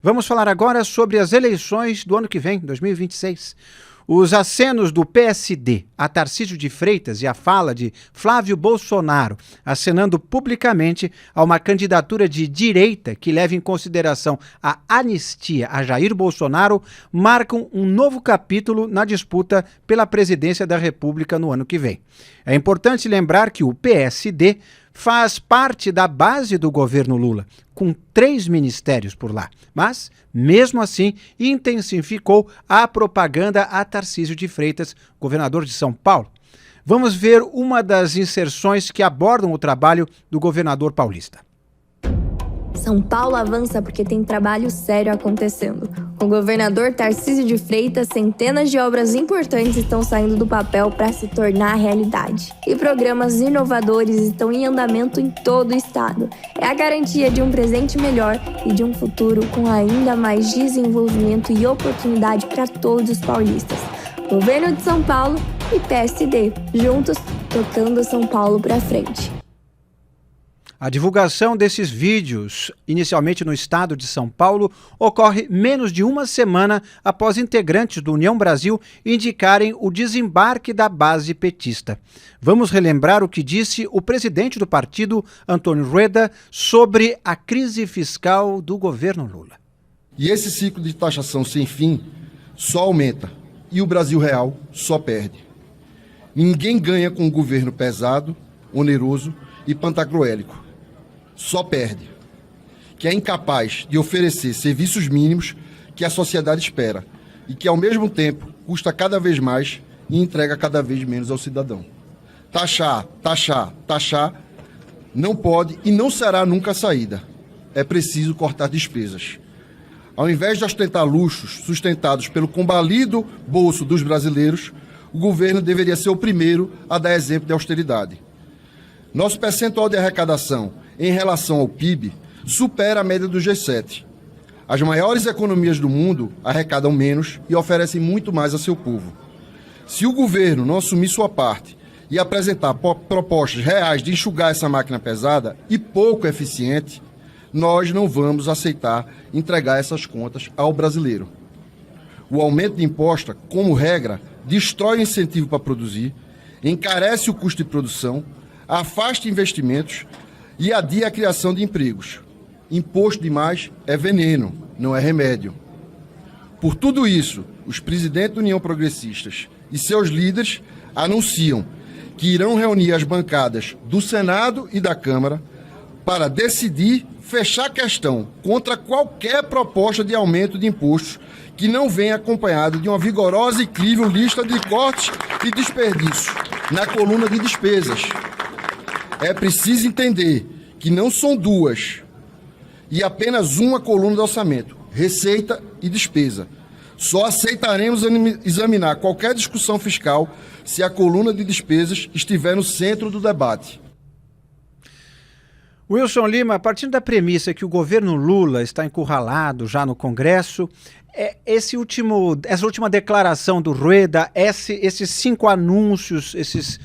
Vamos falar agora sobre as eleições do ano que vem, 2026. Os acenos do PSD a Tarcísio de Freitas e a fala de Flávio Bolsonaro acenando publicamente a uma candidatura de direita que leva em consideração a anistia a Jair Bolsonaro marcam um novo capítulo na disputa pela presidência da República no ano que vem. É importante lembrar que o PSD faz parte da base do governo Lula, com 3 ministérios por lá. Mas, mesmo assim, intensificou a propaganda a Tarcísio de Freitas, governador de São Paulo. Vamos ver uma das inserções que abordam o trabalho do governador paulista. São Paulo avança porque tem trabalho sério acontecendo. Com o governador Tarcísio de Freitas, centenas de obras importantes estão saindo do papel para se tornar realidade. E programas inovadores estão em andamento em todo o estado. É a garantia de um presente melhor e de um futuro com ainda mais desenvolvimento e oportunidade para todos os paulistas. Governo de São Paulo e PSD, juntos, tocando São Paulo para frente. A divulgação desses vídeos, inicialmente no estado de São Paulo, ocorre menos de uma semana após integrantes do União Brasil indicarem o desembarque da base petista. Vamos relembrar o que disse o presidente do partido, Antônio Rueda, sobre a crise fiscal do governo Lula. E esse ciclo de taxação sem fim só aumenta e o Brasil real só perde. Ninguém ganha com um governo pesado, oneroso e pantagruélico. Só perde, que é incapaz de oferecer serviços mínimos que a sociedade espera e que, ao mesmo tempo, custa cada vez mais e entrega cada vez menos ao cidadão. Taxar, taxar, taxar não pode e não será nunca a saída. É preciso cortar despesas. Ao invés de ostentar luxos sustentados pelo combalido bolso dos brasileiros, o governo deveria ser o primeiro a dar exemplo de austeridade. Nosso percentual de arrecadação em relação ao PIB supera a média do G7. As maiores economias do mundo arrecadam menos e oferecem muito mais a seu povo. Se o governo não assumir sua parte e apresentar propostas reais de enxugar essa máquina pesada e pouco eficiente, nós não vamos aceitar entregar essas contas ao brasileiro. O aumento de imposto, como regra, destrói o incentivo para produzir, encarece o custo de produção, afasta investimentos e adia a criação de empregos. Imposto demais é veneno, não é remédio. Por tudo isso, os presidentes da União Progressistas e seus líderes anunciam que irão reunir as bancadas do Senado e da Câmara para decidir fechar a questão contra qualquer proposta de aumento de impostos que não venha acompanhado de uma vigorosa e crível lista de cortes e desperdícios na coluna de despesas. É preciso entender que não são duas e apenas uma coluna do orçamento, receita e despesa. Só aceitaremos examinar qualquer discussão fiscal se a coluna de despesas estiver no centro do debate. Wilson Lima, partindo da premissa que o governo Lula está encurralado já no Congresso, essa última declaração do Rueda, esses 5 anúncios, esses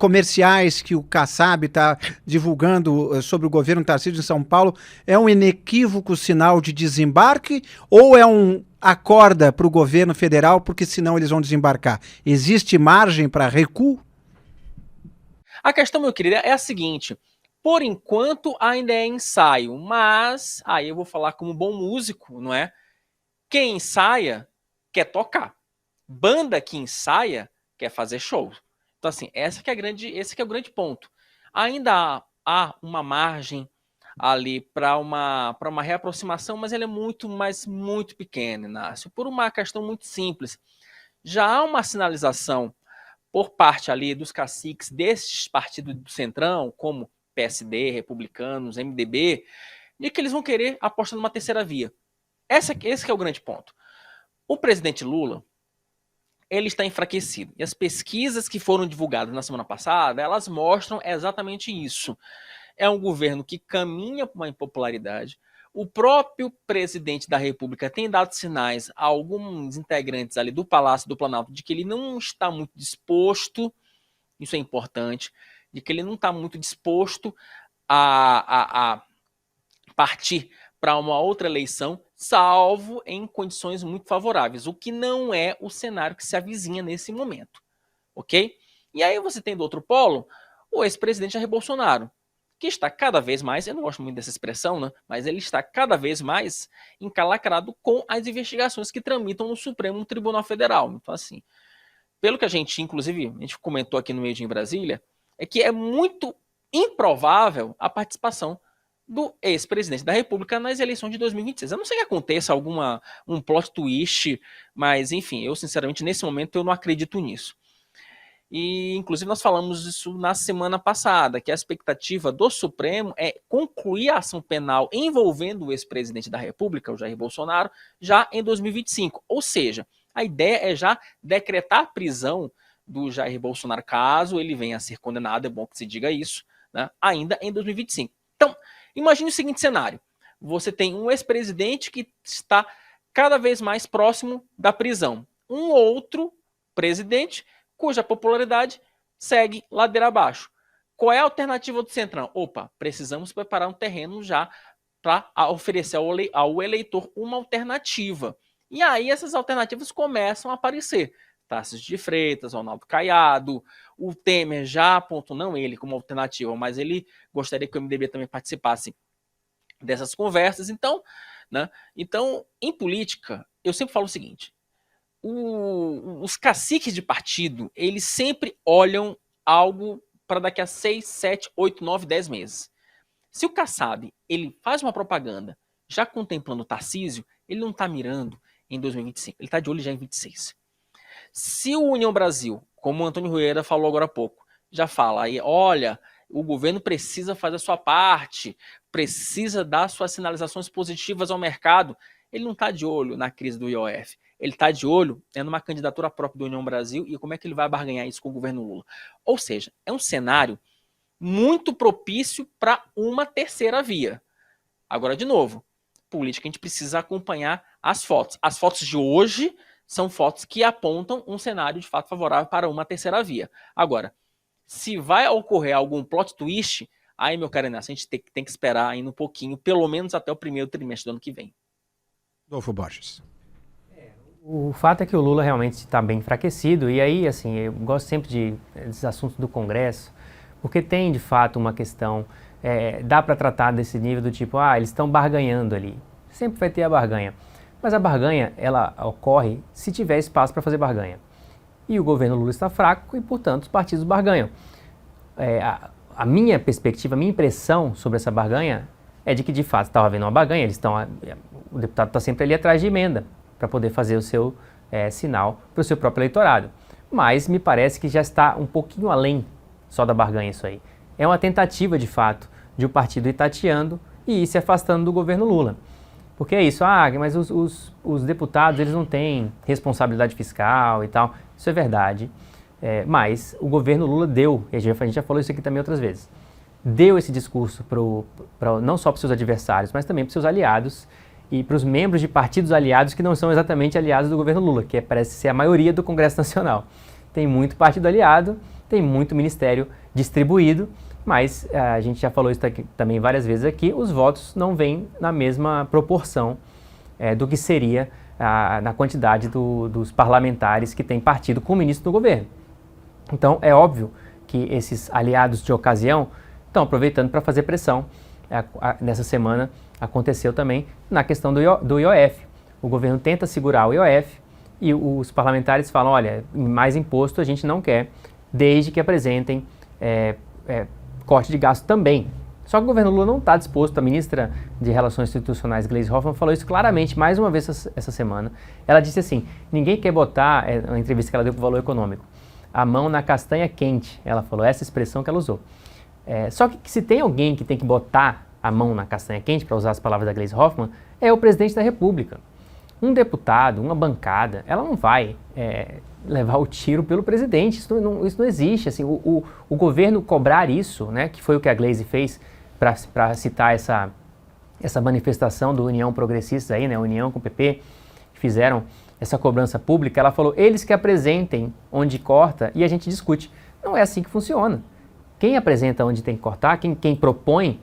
comerciais que o Kassab está divulgando sobre o governo Tarcísio de São Paulo, é um inequívoco sinal de desembarque ou é um acorda para o governo federal porque senão eles vão desembarcar? Existe margem para recuo? A questão, meu querido, é a seguinte: por enquanto ainda é ensaio, mas aí eu vou falar como bom músico, não é? Quem ensaia quer tocar. Banda que ensaia quer fazer show. Então, assim, esse que é o grande ponto. Ainda há uma margem ali para uma reaproximação, mas ela é muito pequena, Inácio, por uma questão muito simples. Já há uma sinalização por parte ali dos caciques desses partidos do Centrão, como PSD, Republicanos, MDB, de que eles vão querer apostar numa terceira via. Esse que é o grande ponto. O presidente Lula, ele está enfraquecido. E as pesquisas que foram divulgadas na semana passada, elas mostram exatamente isso. É um governo que caminha para uma impopularidade. O próprio presidente da República tem dado sinais a alguns integrantes ali do Palácio do Planalto de que ele não está muito disposto, isso é importante, de que ele não está muito disposto a partir para uma outra eleição, salvo em condições muito favoráveis, o que não é o cenário que se avizinha nesse momento, ok? E aí você tem do outro polo o ex-presidente Jair Bolsonaro, que está cada vez mais, eu não gosto muito dessa expressão, né, mas ele está cada vez mais encalacrado com as investigações que tramitam no Supremo Tribunal Federal. Então, assim, pelo que a gente, inclusive, a gente comentou aqui no Made in Brasília, é que é muito improvável a participação do ex-presidente da República nas eleições de 2026. Eu não sei que aconteça um plot twist, mas, enfim, eu, sinceramente, nesse momento, eu não acredito nisso. E, inclusive, nós falamos isso na semana passada, que a expectativa do Supremo é concluir a ação penal envolvendo o ex-presidente da República, o Jair Bolsonaro, já em 2025. Ou seja, a ideia é já decretar a prisão do Jair Bolsonaro, caso ele venha a ser condenado, é bom que se diga isso, né, ainda em 2025. Então, imagine o seguinte cenário. Você tem um ex-presidente que está cada vez mais próximo da prisão. Um outro presidente cuja popularidade segue ladeira abaixo. Qual é a alternativa do Centrão? Opa, precisamos preparar um terreno já para oferecer ao eleitor uma alternativa. E aí essas alternativas começam a aparecer. Tarcísio de Freitas, Ronaldo Caiado, o Temer já apontou, não ele como alternativa, mas ele gostaria que o MDB também participasse dessas conversas. Então, né, em política, eu sempre falo o seguinte, os caciques de partido, eles sempre olham algo para daqui a 6, 7, 8, 9, 10 meses. Se o Kassab, ele faz uma propaganda já contemplando o Tarcísio, ele não está mirando em 2025, ele está de olho já em 26. Se o União Brasil, como o Antônio Rueda falou agora há pouco, já fala aí, olha, o governo precisa fazer a sua parte, precisa dar suas sinalizações positivas ao mercado, ele não está de olho na crise do IOF. Ele está de olho numa candidatura própria do União Brasil e como é que ele vai barganhar isso com o governo Lula. Ou seja, é um cenário muito propício para uma terceira via. Agora, de novo, política a gente precisa acompanhar as fotos. As fotos de hoje são fotos que apontam um cenário de fato favorável para uma terceira via. Agora, se vai ocorrer algum plot twist, aí, meu caro Inácio, a gente tem que esperar ainda um pouquinho, pelo menos até o primeiro trimestre do ano que vem. Adolfo Borges. O fato é que o Lula realmente está bem enfraquecido, e aí, assim, eu gosto sempre desses assuntos do Congresso, porque tem, de fato, uma questão, dá para tratar desse nível do tipo, eles estão barganhando ali. Sempre vai ter a barganha. Mas a barganha, ela ocorre se tiver espaço para fazer barganha. E o governo Lula está fraco e, portanto, os partidos barganham. A minha perspectiva, a minha impressão sobre essa barganha é de que, de fato, estava havendo uma barganha, o deputado está sempre ali atrás de emenda, para poder fazer o seu sinal para o seu próprio eleitorado. Mas me parece que já está um pouquinho além só da barganha isso aí. É uma tentativa, de fato, de o partido ir tateando e ir se afastando do governo Lula. Porque é isso, mas os deputados eles não têm responsabilidade fiscal e tal. Isso é verdade, mas o governo Lula deu, e a gente já falou isso aqui também outras vezes, deu esse discurso não só para os seus adversários, mas também para os seus aliados, e para os membros de partidos aliados que não são exatamente aliados do governo Lula, que parece ser a maioria do Congresso Nacional. Tem muito partido aliado, tem muito ministério distribuído, mas a gente já falou isso também várias vezes aqui, os votos não vêm na mesma proporção do que seria na quantidade dos parlamentares que tem partido com o ministro do governo. Então é óbvio que esses aliados de ocasião estão aproveitando para fazer pressão. Nessa semana aconteceu também na questão do IOF. O governo tenta segurar o IOF e os parlamentares falam, olha, mais imposto a gente não quer, desde que apresentem corte de gasto também. Só que o governo Lula não está disposto, a ministra de Relações Institucionais, Gleisi Hoffmann, falou isso claramente, mais uma vez essa semana. Ela disse assim, ninguém quer botar, na entrevista que ela deu para o Valor Econômico, a mão na castanha quente. Ela falou, essa expressão que ela usou. Só que se tem alguém que tem que botar a mão na castanha quente, para usar as palavras da Gleisi Hoffmann, é o presidente da República. Um deputado, uma bancada, ela não vai levar o tiro pelo presidente, isso não existe. Assim, o governo cobrar isso, né, que foi o que a Gleisi fez para citar essa manifestação do União Progressistas, aí, né, União com o PP, que fizeram essa cobrança pública, ela falou, eles que apresentem onde corta e a gente discute. Não é assim que funciona. Quem apresenta onde tem que cortar, quem propõe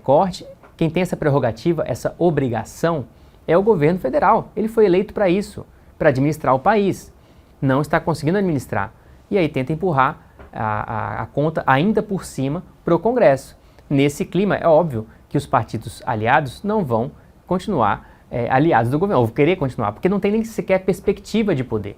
corte, quem tem essa prerrogativa, essa obrigação, é o governo federal. Ele foi eleito para isso, para administrar o país. Não está conseguindo administrar. E aí tenta empurrar a conta ainda por cima para o Congresso. Nesse clima, é óbvio que os partidos aliados não vão continuar aliados do governo, ou querer continuar, porque não tem nem sequer perspectiva de poder.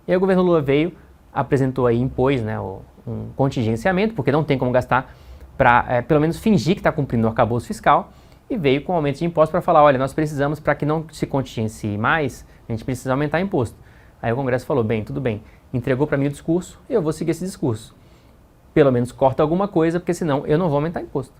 E aí o governo Lula veio, apresentou aí, impôs, né, um contingenciamento, porque não tem como gastar, para pelo menos fingir que está cumprindo o arcabouço fiscal, e veio com aumento de impostos para falar, olha, nós precisamos, para que não se contingencie mais, a gente precisa aumentar imposto. Aí o Congresso falou, bem, tudo bem, entregou para mim o discurso, eu vou seguir esse discurso. Pelo menos corta alguma coisa, porque senão eu não vou aumentar imposto.